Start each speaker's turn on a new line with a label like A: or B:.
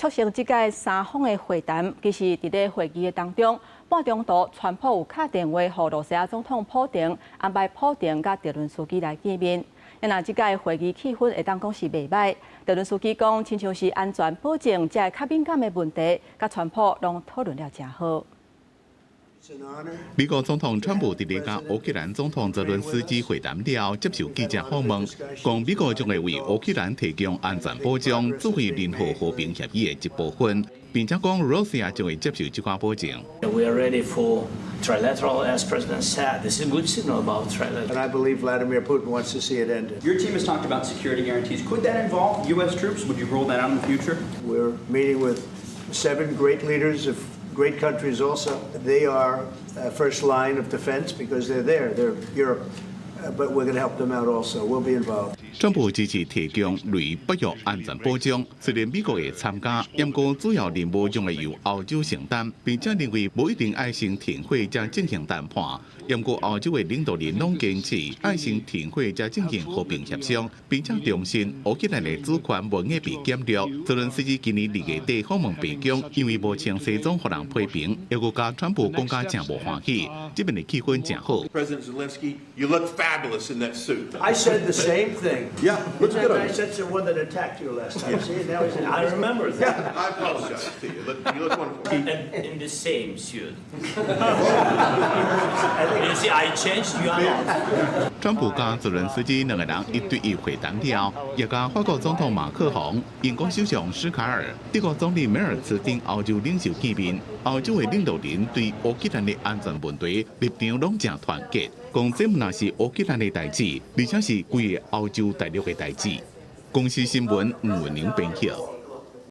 A: 促成这届三方的会谈，其实伫咧会议的当中，半中途川普有敲电话予罗西亚总统普丁，安排普丁甲泽伦斯基来见面。那这届会议气氛会当讲是袂歹，泽伦斯基讲，亲像是安全保证这较敏感的问题，甲川普拢讨论了真好。
B: 美国总统川普伫咧甲乌克兰总统泽伦斯基会谈了，接受记者访问，讲美国将会为乌克兰提供安全保障，作为任何和平协议的一部分，并且讲罗西亚将会接受这款保证。
C: We are ready for trilateral, as President said. This is a good signal about trilateral.
D: And I believe Vladimir Putin wants to see it ended.
E: Your team has talked about security guarantees. Could that involve U.S. troops? Would you roll that out in the future?
D: We're meeting with 7 great leaders of great countries also. They are first line of defense because they're there. They're Europe. But we're going to help them out also. We'll be involved.
B: 川普支持提供类北约安全保障，虽然美国会参加，不过主要任务将会由欧洲承担，并且认为无一定爱先停火才进行谈判。不过欧洲的领导人拢坚持爱先停火才进行和平协商，并且重申乌克兰的主权无应被减弱。泽伦斯基今年2月底访问北京，因为无穿西装，互人批评，又个甲川普讲甲真无欢喜，这边的气氛真好。
F: President Zelensky, you look fabulous in that suit.
D: I said the same thing.
F: Yeah, looks good on
D: I
F: you.
D: said to the one that attacked you last time. See, now he's I remember that.
F: I apologize to you. You look wonderful.
C: And in the same suit. You see, I changed. You are not.
B: 川普甲泽伦斯基两个人1对1会谈了，也甲法国总统马克宏、英国首相施卡尔、德国总理梅尔茨等欧洲领袖见面。欧洲的领导人对乌克兰的安全问题立场拢正团结，讲这不那是乌克兰的代志，而且是规个欧洲大陆的代志。公司新闻吴文玲编辑。